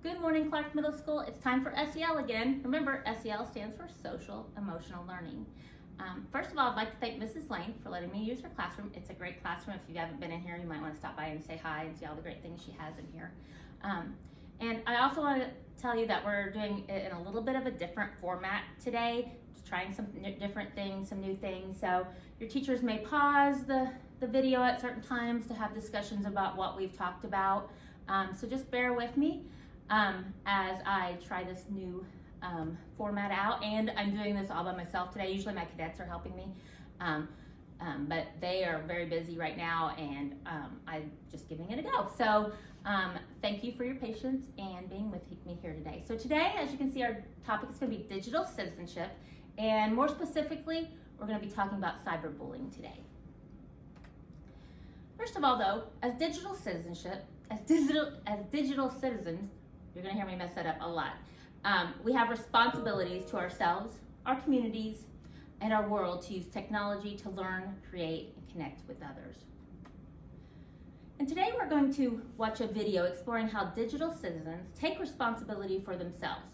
Good morning, Clark Middle School. It's time for SEL again. Remember, SEL stands for Social Emotional Learning. First of all, I'd like to thank Mrs. Lane for letting me use her classroom. It's a great classroom. If you haven't been in here, you might want to stop by and say hi and see all the great things she has in here. And I also want to tell you that we're doing it in a little bit of a different format today, just trying some different things, some new things. So your teachers may pause the video at certain times to have discussions about what we've talked about. So just bear with me as I try this new format out, and I'm doing this all by myself today. Usually my cadets are helping me, but they are very busy right now, and I'm just giving it a go. So thank you for your patience and being with me here today. So today, as you can see, our topic is going to be digital citizenship, and more specifically, we're going to be talking about cyberbullying today. First of all, though, as digital citizens, you're going to hear me mess that up a lot. We have responsibilities to ourselves, our communities, and our world to use technology to learn, create, and connect with others. And today we're going to watch a video exploring how digital citizens take responsibility for themselves,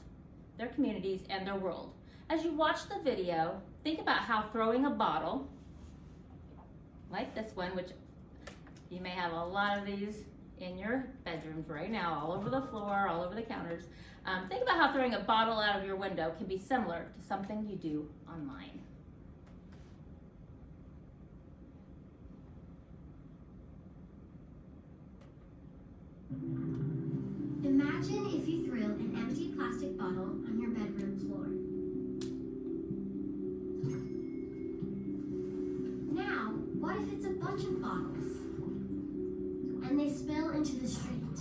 their communities, and their world. As you watch the video, think about how throwing a bottle, like this one, which you may have a lot of these in your bedrooms right now, all over the floor, all over the counters. Think about how throwing a bottle out of your window can be similar to something you do online. Imagine if you threw an empty plastic bottle on your bedroom floor. Now, what if it's a bunch of bottles and they spill into the street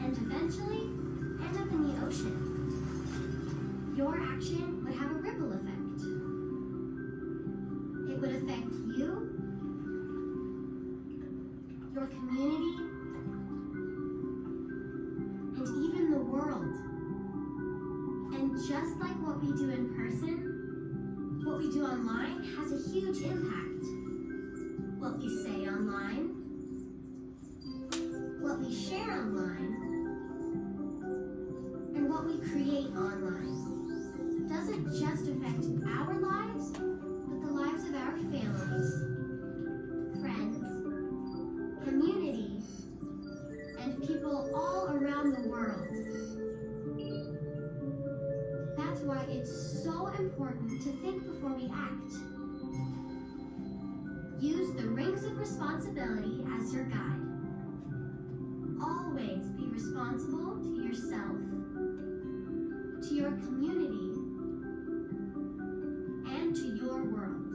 and eventually end up in the ocean? Your action would have a ripple effect. It would affect you, your community, and even the world. And just like what we do in person, what we do online has a huge impact. What we say online, what we share online, and what we create online doesn't just affect our lives, but the lives of our families, friends, community, and people all around the world. That's why it's so important to think before we act. Use the rings of responsibility as your guide. Always be responsible to yourself, to your community, and to your world.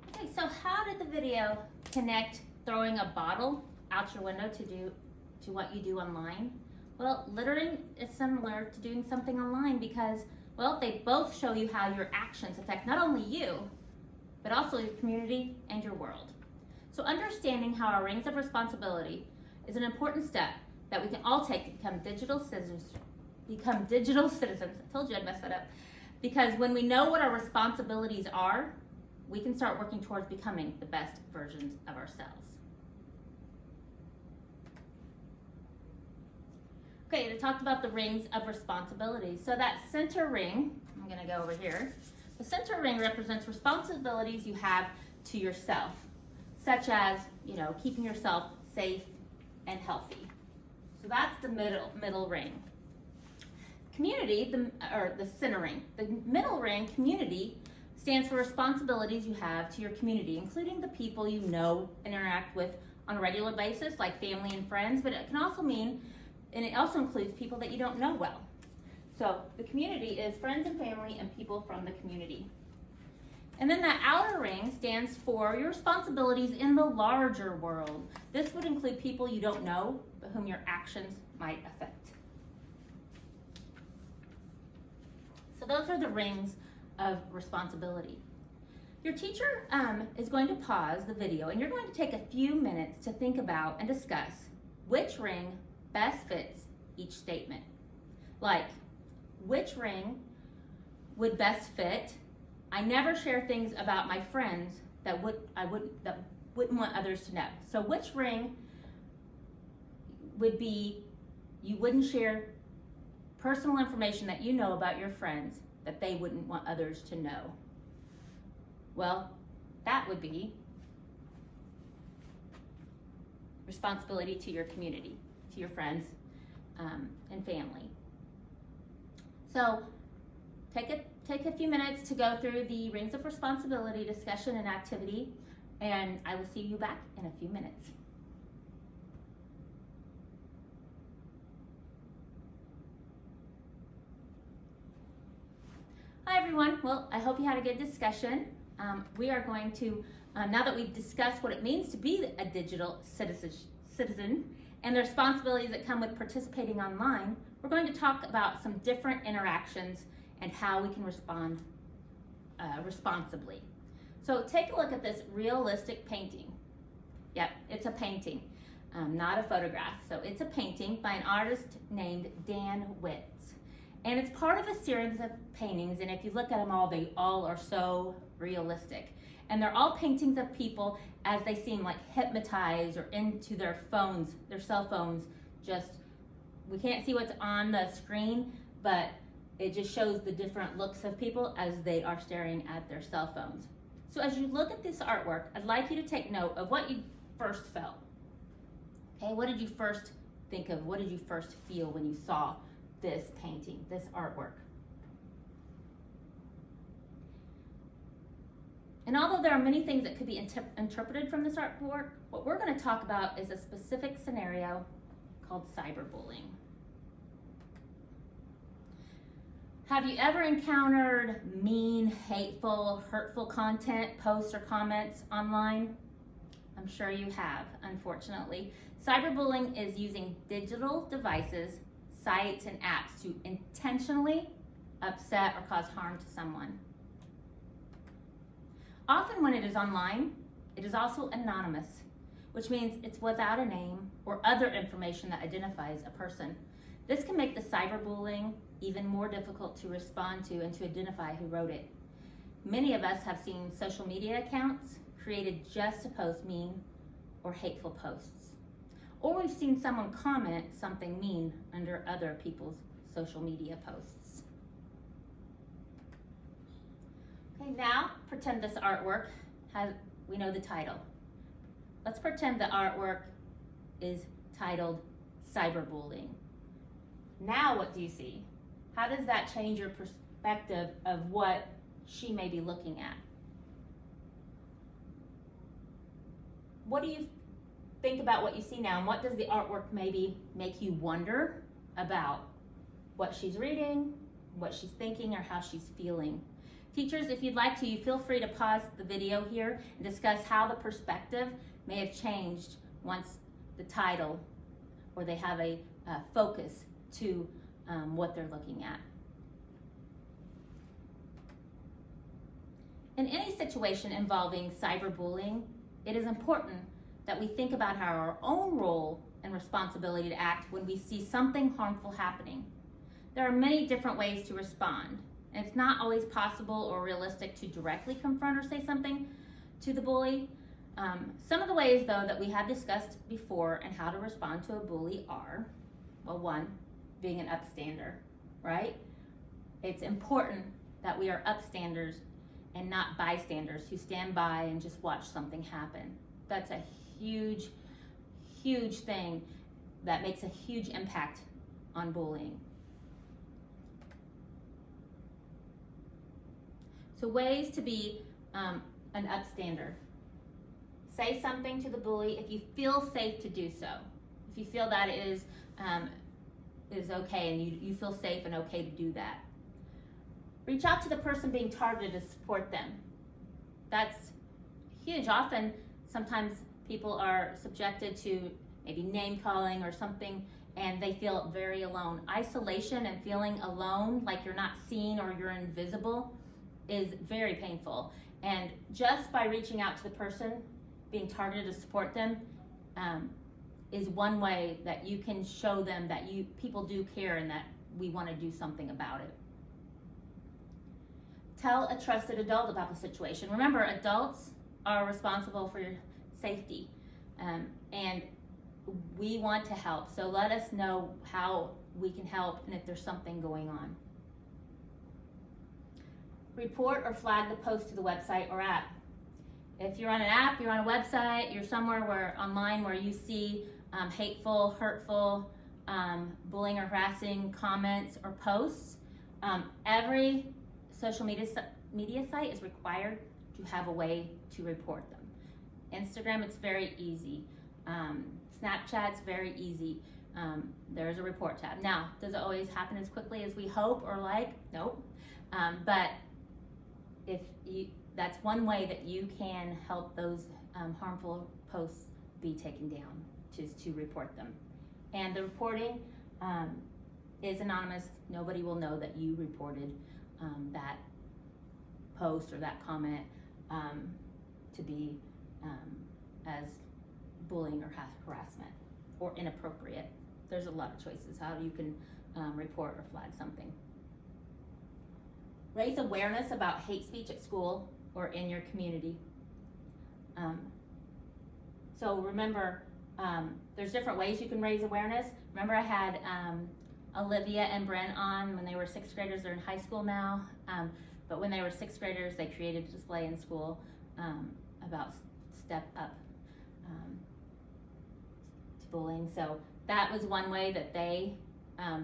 Okay, so how did the video connect throwing a bottle out your window to what you do online? Well, littering is similar to doing something online because, well, they both show you how your actions affect not only you, but also your community and your world. So understanding how our rings of responsibility is an important step that we can all take to become digital citizens. I told you I'd mess that up. Because when we know what our responsibilities are, we can start working towards becoming the best versions of ourselves. Okay, I talked about the rings of responsibility. So that center ring, I'm gonna go over here. The center ring represents responsibilities you have to yourself, such as, keeping yourself safe and healthy. So that's the middle ring. Community, the center ring. The middle ring, community, stands for responsibilities you have to your community, including the people you know and interact with on a regular basis, like family and friends, but it can also mean, and it also includes people that you don't know well. So the community is friends and family and people from the community. And then that outer ring stands for your responsibilities in the larger world. This would include people you don't know, but whom your actions might affect. So those are the rings of responsibility. Your teacher is going to pause the video, and you're going to take a few minutes to think about and discuss which ring best fits each statement. Like, which ring would best fit I never share things about my friends that wouldn't want others to know. So which ring would be you wouldn't share personal information that you know about your friends that they wouldn't want others to know? Well, that would be responsibility to your community, to your friends and family. So take a few minutes to go through the rings of responsibility discussion and activity, and I will see you back in a few minutes. Hi everyone, well, I hope you had a good discussion. We are going to, now that we've discussed what it means to be a digital citizen and the responsibilities that come with participating online, we're going to talk about some different interactions and how we can respond responsibly. So take a look at this realistic painting. Yep, it's a painting, not a photograph. So it's a painting by an artist named Dan Witt. And it's part of a series of paintings, and if you look at them all, they all are so realistic. And they're all paintings of people as they seem like hypnotized or into their phones, their cell phones. Just, we can't see what's on the screen, but it just shows the different looks of people as they are staring at their cell phones. So as you look at this artwork, I'd like you to take note of what you first felt. Okay, what did you first think of? What did you first feel when you saw this painting, this artwork? And although there are many things that could be interpreted from this artwork, what we're going to talk about is a specific scenario called cyberbullying. Have you ever encountered mean, hateful, hurtful content, posts or comments online? I'm sure you have, unfortunately. Cyberbullying is using digital devices, sites, and apps to intentionally upset or cause harm to someone. Often when it is online, it is also anonymous, which means it's without a name or other information that identifies a person. This can make the cyberbullying even more difficult to respond to and to identify who wrote it. Many of us have seen social media accounts created just to post mean or hateful posts. Or we've seen someone comment something mean under other people's social media posts. Okay, now pretend this artwork we know the title. Let's pretend the artwork is titled Cyberbullying. Now what do you see? How does that change your perspective of what she may be looking at? What do you think about what you see now, and what does the artwork maybe make you wonder about what she's reading, what she's thinking, or how she's feeling? Teachers, if you'd like to, you feel free to pause the video here and discuss how the perspective may have changed once the title, or they have a focus to what they're looking at. In any situation involving cyberbullying, it is important that we think about how our own role and responsibility to act when we see something harmful happening. There are many different ways to respond, and it's not always possible or realistic to directly confront or say something to the bully. Some of the ways, though, that we have discussed before and how to respond to a bully are, well, one, being an upstander, right? It's important that we are upstanders and not bystanders who stand by and just watch something happen. That's a huge, huge thing that makes a huge impact on bullying. So ways to be an upstander. Say something to the bully if you feel safe to do so. If you feel that is okay and you feel safe and okay to do that. Reach out to the person being targeted to support them. That's huge. Often, sometimes people are subjected to maybe name calling or something, and they feel very alone. Isolation and feeling alone, like you're not seen or you're invisible, is very painful. And just by reaching out to the person being targeted to support them is one way that you can show them that people do care and that we want to do something about it. Tell a trusted adult about the situation. Remember, adults are responsible for your safety, and we want to help. So let us know how we can help and if there's something going on. Report or flag the post to the website or app. If you're on an app, you're on a website, you're somewhere online where you see hateful, hurtful, bullying or harassing comments or posts, every social media site is required to have a way to report them. Instagram, it's very easy. Snapchat's very easy. There's a report tab. Now, does it always happen as quickly as we hope or like? Nope. But that's one way that you can help those harmful posts be taken down, to report them. And the reporting is anonymous. Nobody will know that you reported that post or that comment to be as bullying or harassment or inappropriate. There's a lot of choices how you can report or flag something. Raise awareness about hate speech at school or in your community. So remember, there's different ways you can raise awareness. Remember I had Olivia and Brent on when they were 6th graders. They're in high school now. But when they were 6th graders, they created a display in school about Step Up to bullying. So that was one way that they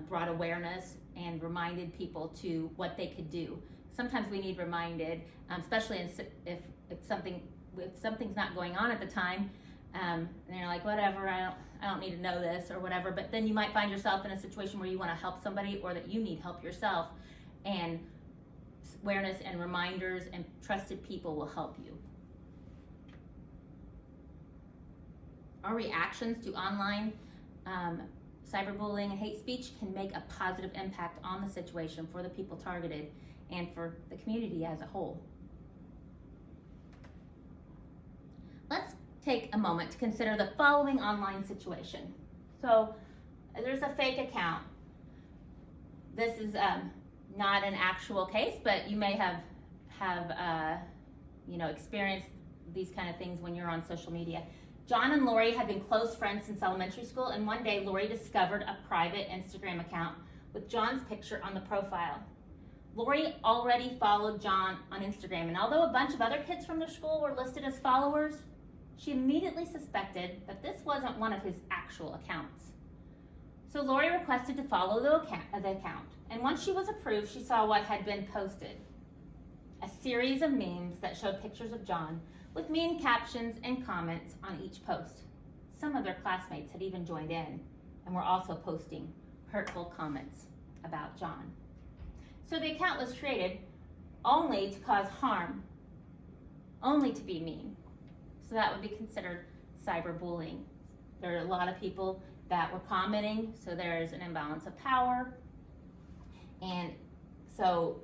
brought awareness and reminded people to what they could do. Sometimes we need reminded, especially if something's not going on at the time, and you're like, whatever, I don't need to know this or whatever. But then you might find yourself in a situation where you want to help somebody or that you need help yourself, and awareness and reminders and trusted people will help you. Our reactions to online cyberbullying and hate speech can make a positive impact on the situation for the people targeted and for the community as a whole. Let's take a moment to consider the following online situation. So there's a fake account. This is not an actual case, but you may have experienced these kind of things when you're on social media. John and Lori had been close friends since elementary school, and one day Lori discovered a private Instagram account with John's picture on the profile. Lori already followed John on Instagram, and although a bunch of other kids from their school were listed as followers, she immediately suspected that this wasn't one of his actual accounts. So Lori requested to follow the account, and once she was approved, she saw what had been posted. A series of memes that showed pictures of John with mean captions and comments on each post. Some of their classmates had even joined in and were also posting hurtful comments about John. So the account was created only to cause harm, only to be mean. So that would be considered cyberbullying. There are a lot of people that were commenting, so there's an imbalance of power. And so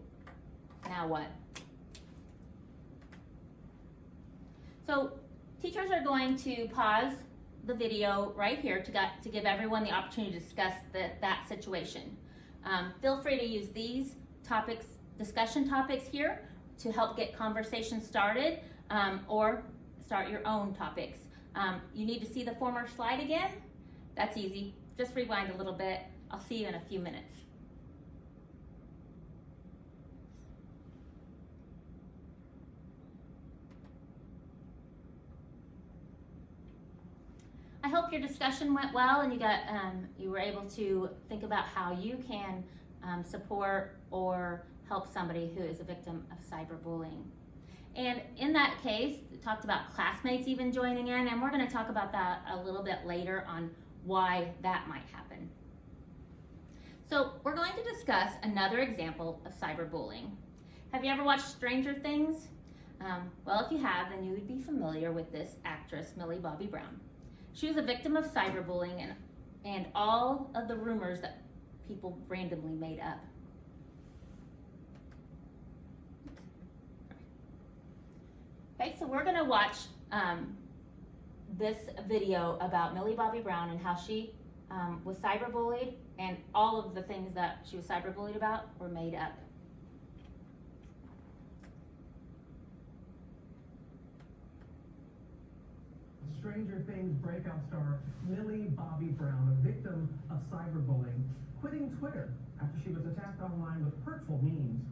now what? So teachers are going to pause the video right here to give everyone the opportunity to discuss that situation. Feel free to use these discussion topics here to help get conversation started, or start your own topics. You need to see the former slide again? That's easy. Just rewind a little bit. I'll see you in a few minutes. I hope your discussion went well and you were able to think about how you can support or help somebody who is a victim of cyberbullying. And in that case, it talked about classmates even joining in, and we're going to talk about that a little bit later on why that might happen. So we're going to discuss another example of cyberbullying. Have you ever watched Stranger Things? Well, if you have, then you would be familiar with this actress, Millie Bobby Brown. She was a victim of cyberbullying and all of the rumors that people randomly made up. Okay, so we're going to watch this video about Millie Bobby Brown and how she was cyberbullied, and all of the things that she was cyberbullied about were made up. Stranger Things breakout star Millie Bobby Brown, a victim of cyberbullying, quitting Twitter after she was attacked online with hurtful memes.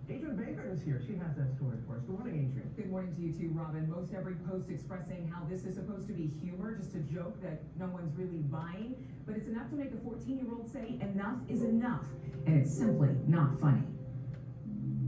Adrian Baker is here. She has that story for us. Good morning, Adrian. Good morning to you too, Robin. Most every post expressing how this is supposed to be humor, just a joke that no one's really buying, but it's enough to make a 14-year-old say enough is enough, and it's simply not funny.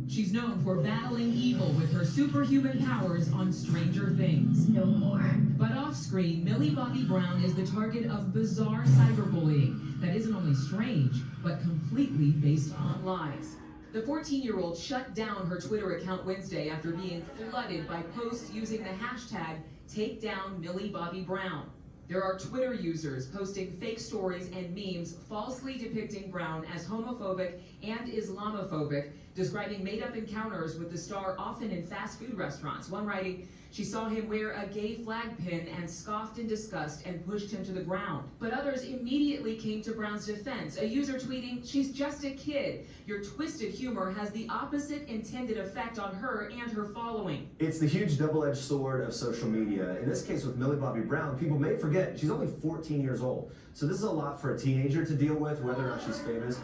She's known for battling evil with her superhuman powers on Stranger Things. No more. But off-screen, Millie Bobby Brown is the target of bizarre cyberbullying that isn't only strange, but completely based on lies. The 14-year-old shut down her Twitter account Wednesday after being flooded by posts using the hashtag #TakeDownMillieBobbyBrown. There are Twitter users posting fake stories and memes falsely depicting Brown as homophobic and Islamophobic, describing made-up encounters with the star often in fast food restaurants. One writing, she saw him wear a gay flag pin and scoffed in disgust and pushed him to the ground. But others immediately came to Brown's defense. A user tweeting, she's just a kid. Your twisted humor has the opposite intended effect on her and her following. It's the huge double-edged sword of social media. In this case with Millie Bobby Brown, people may forget she's only 14 years old. So this is a lot for a teenager to deal with, whether or not she's famous.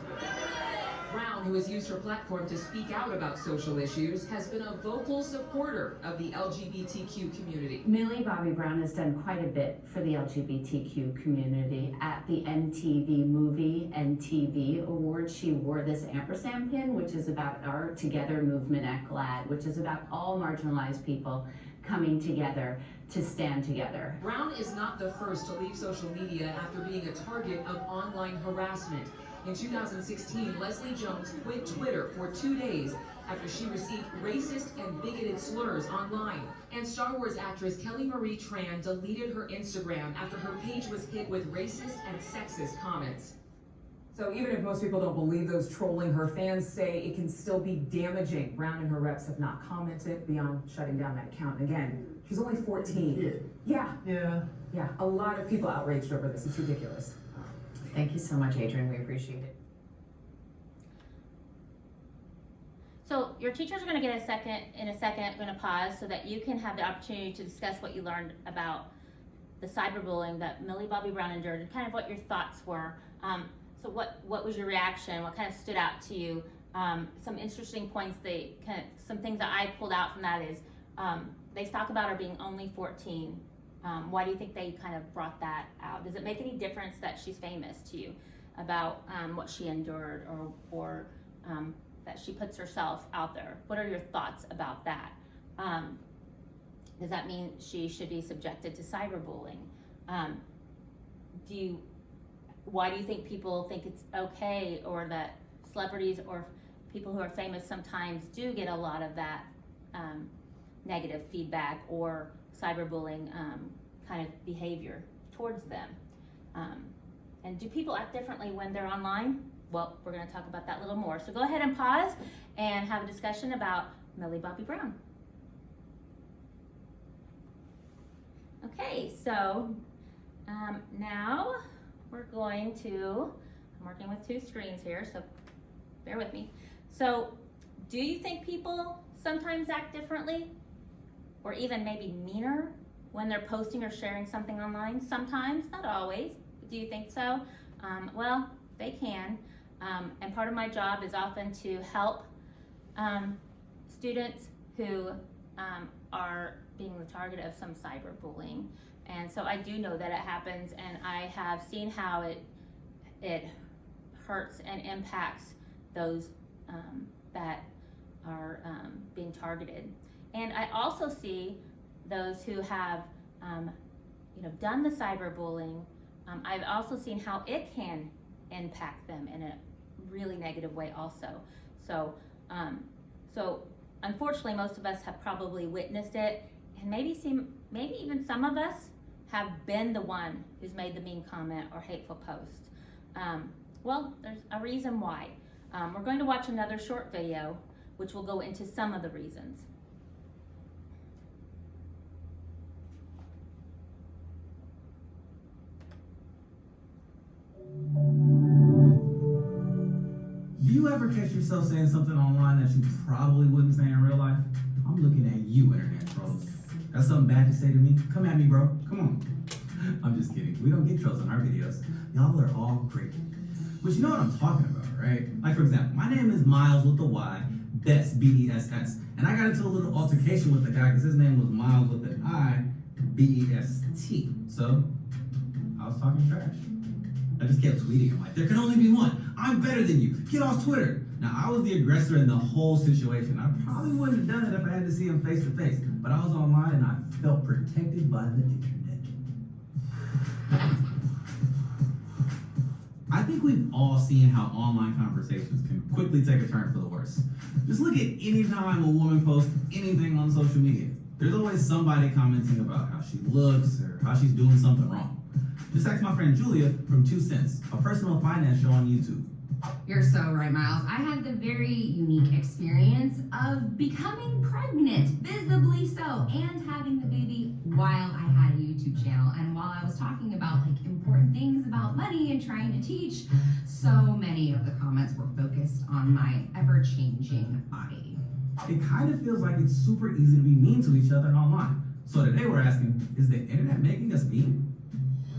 Brown, who has used her platform to speak out about social issues, has been a vocal supporter of the LGBTQ community. Millie Bobby Brown has done quite a bit for the LGBTQ community. At the MTV Movie and TV Awards, she wore this ampersand pin, which is about our Together movement at GLAAD, which is about all marginalized people coming together to stand together. Brown is not the first to leave social media after being a target of online harassment. In 2016, Leslie Jones quit Twitter for 2 days after she received racist and bigoted slurs online. And Star Wars actress Kelly Marie Tran deleted her Instagram after her page was hit with racist and sexist comments. So even if most people don't believe those trolling her, fans say it can still be damaging. Brown and her reps have not commented beyond shutting down that account. And again, she's only 14. Yeah. A lot of people outraged over this. It's ridiculous. Thank you so much, Adrian. We appreciate it. So your teachers are going to get in a second, going to pause so that you can have the opportunity to discuss what you learned about the cyberbullying that Millie Bobby Brown endured and kind of what your thoughts were. So what was your reaction? What kind of stood out to you? Some interesting points, some things that I pulled out from that is they talk about her being only 14. Why do you think they kind of brought that out? Does it make any difference that she's famous to you about what she endured or that she puts herself out there? What are your thoughts about that? Does that mean she should be subjected to cyberbullying? Why do you think people think it's okay, or that celebrities or people who are famous sometimes do get a lot of that negative feedback or cyberbullying kind of behavior towards them? And do people act differently when they're online? Well, we're going to talk about that a little more. So go ahead and pause and have a discussion about Millie Bobby Brown. Okay, so now we're going to, I'm working with two screens here, so bear with me. So do you think people sometimes act differently or even maybe meaner when they're posting or sharing something online? Sometimes, not always. Do you think so? Well, they can. And part of my job is often to help students who are being the target of some cyberbullying. And so I do know that it happens, and I have seen how it hurts and impacts those that are being targeted. And I also see those who have done the cyberbullying. I've also seen how it can impact them in a really negative way also. So unfortunately, most of us have probably witnessed it, and maybe even some of us have been the one who's made the mean comment or hateful post. Well, there's a reason why. We're going to watch another short video, which will go into some of the reasons. Do you ever catch yourself saying something online that you probably wouldn't say in real life? I'm looking at you, internet trolls. That's something bad to say to me? Come at me, bro. Come on. I'm just kidding. We don't get trolls on our videos. Y'all are all great. But you know what I'm talking about, right? Like, for example, my name is Miles with the Y, Bess, B-E-S-S. And I got into a little altercation with the guy because his name was Miles with an I, B-E-S-T. So, I was talking trash. I just kept tweeting him like, there can only be one. I'm better than you. Get off Twitter. Now, I was the aggressor in the whole situation. I probably wouldn't have done it if I had to see him face to face. But I was online and I felt protected by the internet. I think we've all seen how online conversations can quickly take a turn for the worse. Just look at any time a woman posts anything on social media. There's always somebody commenting about how she looks or how she's doing something wrong. Just ask my friend Julia from 2 Cents, a personal finance show on YouTube. You're so right, Miles. I had the very unique experience of becoming pregnant, visibly so, and having the baby while I had a YouTube channel. And while I was talking about like important things about money and trying to teach, so many of the comments were focused on my ever-changing body. It kind of feels like it's super easy to be mean to each other online. So today we're asking, is the internet making us mean?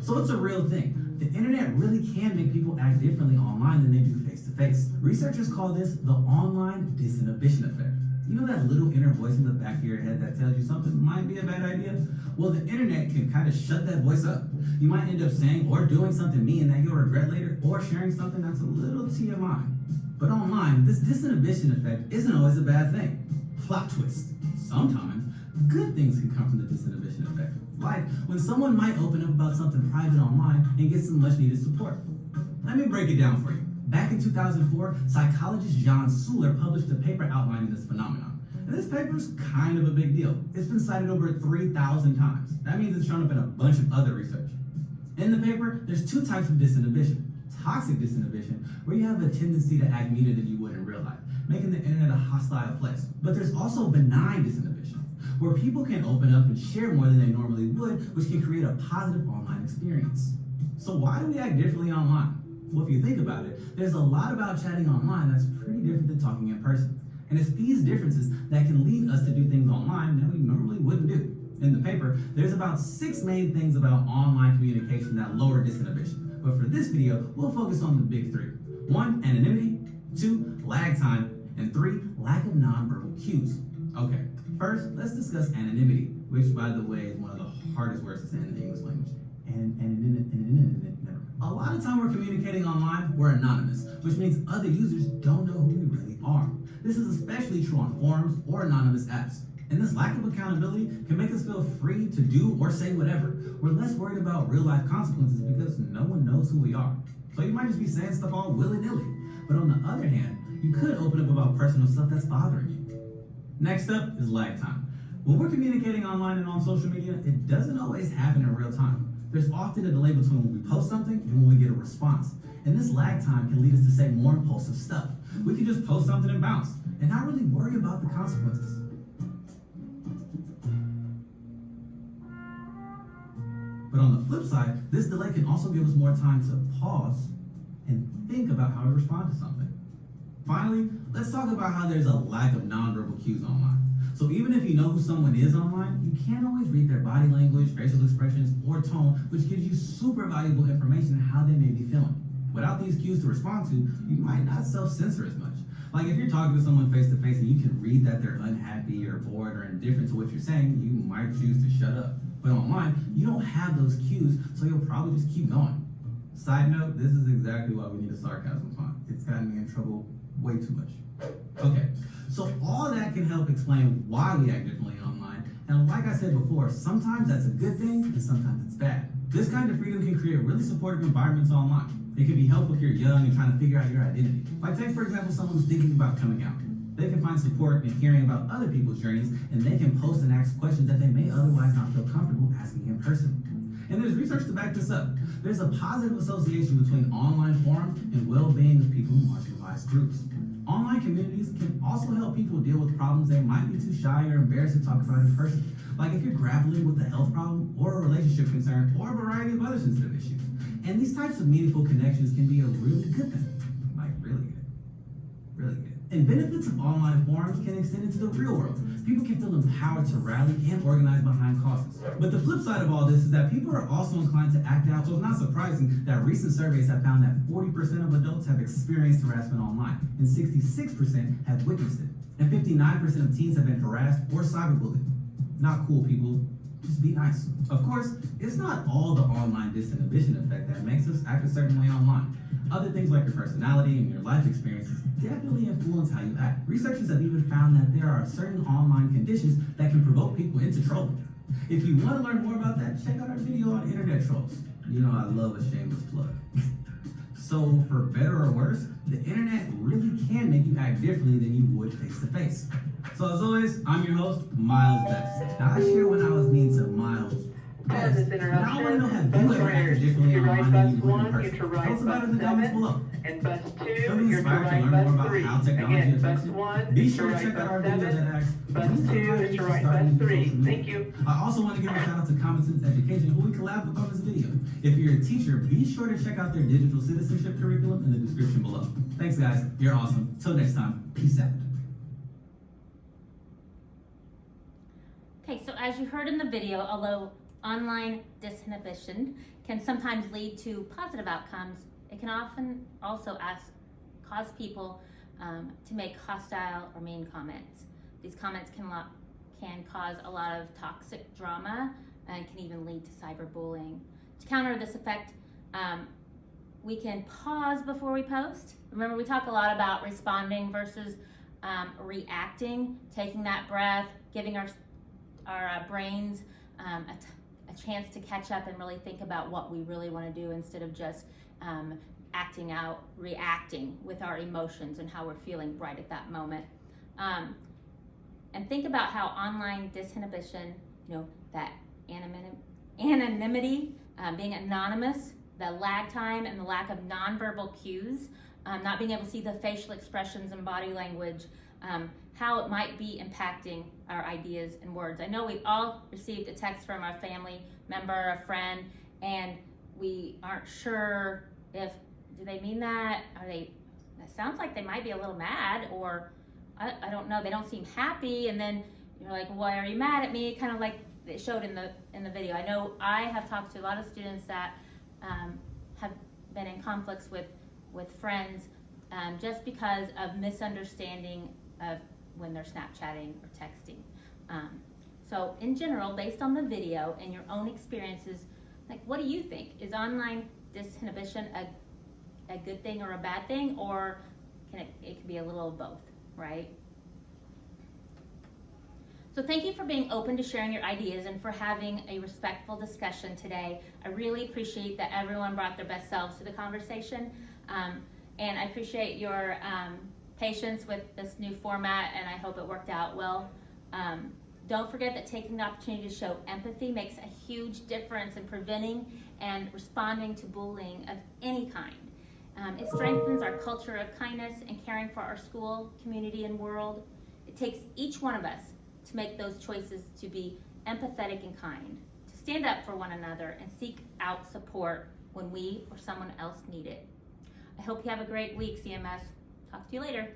So it's a real thing. The internet really can make people act differently online than they do face-to-face. Researchers call this the online disinhibition effect. You know that little inner voice in the back of your head that tells you something might be a bad idea? Well, the internet can kind of shut that voice up. You might end up saying or doing something mean that you'll regret later, or sharing something that's a little TMI. But online, this disinhibition effect isn't always a bad thing. Plot twist. Sometimes, good things can come from the disinhibition effect. Like when someone might open up about something private online and get some much needed support. Let me break it down for you. Back in 2004, psychologist John Suler published a paper outlining this phenomenon. And this paper is kind of a big deal. It's been cited over 3,000 times. That means it's shown up in a bunch of other research. In the paper, there's 2 types of disinhibition. Toxic disinhibition, where you have a tendency to act meaner than you would in real life, making the internet a hostile place. But there's also benign disinhibition, where people can open up and share more than they normally would, which can create a positive online experience. So why do we act differently online? Well, if you think about it, there's a lot about chatting online that's pretty different than talking in person. And it's these differences that can lead us to do things online that we normally wouldn't do. In the paper, there's about 6 main things about online communication that lower disinhibition. But for this video, we'll focus on the big 3. 1, anonymity, 2, lag time, and 3, lack of nonverbal cues. Okay, first, let's discuss anonymity, which, by the way, is one of the hardest words to say in the English language. A lot of time we're communicating online, we're anonymous, which means other users don't know who we really are. This is especially true on forums or anonymous apps. And this lack of accountability can make us feel free to do or say whatever. We're less worried about real-life consequences because no one knows who we are. So you might just be saying stuff all willy-nilly. But on the other hand, you could open up about personal stuff that's bothering you. Next up is lag time. When we're communicating online and on social media, it doesn't always happen in real time. There's often a delay between when we post something and when we get a response. And this lag time can lead us to say more impulsive stuff. We can just post something and bounce, and not really worry about the consequences. But on the flip side, this delay can also give us more time to pause and think about how we respond to something. Finally, let's talk about how there's a lack of nonverbal cues online. So even if you know who someone is online, you can't always read their body language, facial expressions, or tone, which gives you super valuable information on how they may be feeling. Without these cues to respond to, you might not self-censor as much. Like if you're talking to someone face-to-face and you can read that they're unhappy or bored or indifferent to what you're saying, you might choose to shut up. But online, you don't have those cues, so you'll probably just keep going. Side note, this is exactly why we need a sarcasm font. It's gotten me in trouble way too much. Okay, so all that can help explain why we act differently online. And like I said before, sometimes that's a good thing and sometimes it's bad. This kind of freedom can create really supportive environments online. It can be helpful if you're young and trying to figure out your identity. Like take, for example, someone who's thinking about coming out. They can find support in hearing about other people's journeys, and they can post and ask questions that they may otherwise not feel comfortable asking in person. And there's research to back this up. There's a positive association between online forums and well-being of people in marginalized groups. Online communities can also help people deal with problems they might be too shy or embarrassed to talk about in person. Like if you're grappling with a health problem or a relationship concern or a variety of other sensitive issues. And these types of meaningful connections can be a really good thing. Like really good. Really good. And benefits of online forums can extend into the real world. People can feel empowered to rally and organize behind causes. But the flip side of all this is that people are also inclined to act out, so it's not surprising that recent surveys have found that 40% of adults have experienced harassment online, and 66% have witnessed it. And 59% of teens have been harassed or cyberbullied. Not cool, people. Just be nice. Of course, it's not all the online disinhibition effect that makes us act a certain way online. Other things like your personality and your life experiences definitely influence how you act. Researchers have even found that there are certain online conditions that can provoke people into trolling. If you want to learn more about that, check out our video on internet trolls. You know I love a shameless plug. So for better or worse, the internet really can make you act differently than you would face to face. So as always, I'm your host, Miles Best. Now I share when I was mean to Miles Best. Now I want to know, have you ever acted differently online than you would in person? Tell us about it in the comments below. And bus 2, Feel you're to inspired to ride learn bus more about 3. how technology Again, affects bus you? 1 Be is to sure to ride check out our bus video 7. that asks, Bus when 2 you is to ride start bus using 3. social media? Thank you. I also want to give a shout out to Common Sense Education, who we collab with on this video. If you're a teacher, be sure to check out their digital citizenship curriculum in the description below. Thanks guys, you're awesome. Till next time, peace out. Okay, so as you heard in the video, although online disinhibition can sometimes lead to positive outcomes, it can often also cause people to make hostile or mean comments. These comments can cause a lot of toxic drama and can even lead to cyberbullying. To counter this effect, we can pause before we post. Remember, we talk a lot about responding versus reacting, taking that breath, giving our brains a chance to catch up and really think about what we really want to do instead of just acting out, reacting with our emotions and how we're feeling right at that moment. And think about how online disinhibition, that anonymity, being anonymous, the lag time and the lack of nonverbal cues, not being able to see the facial expressions and body language, how it might be impacting our ideas and words. I know we all received a text from a family member, a friend, and we aren't sure if, do they mean that? It sounds like they might be a little mad, or I don't know, they don't seem happy, and then you're like, why are you mad at me? Kind of like it showed in the video. I know I have talked to a lot of students that have been in conflicts with friends just because of misunderstanding of when they're Snapchatting or texting. So in general, based on the video and your own experiences, like, what do you think? Is online disinhibition a good thing or a bad thing, or it can be a little of both, right? So thank you for being open to sharing your ideas and for having a respectful discussion today. I really appreciate that everyone brought their best selves to the conversation. And I appreciate your patience with this new format, and I hope it worked out well. Don't forget that taking the opportunity to show empathy makes a huge difference in preventing and responding to bullying of any kind. It strengthens our culture of kindness and caring for our school, community, and world. It takes each one of us to make those choices to be empathetic and kind, to stand up for one another and seek out support when we or someone else need it. I hope you have a great week, CMS. Talk to you later.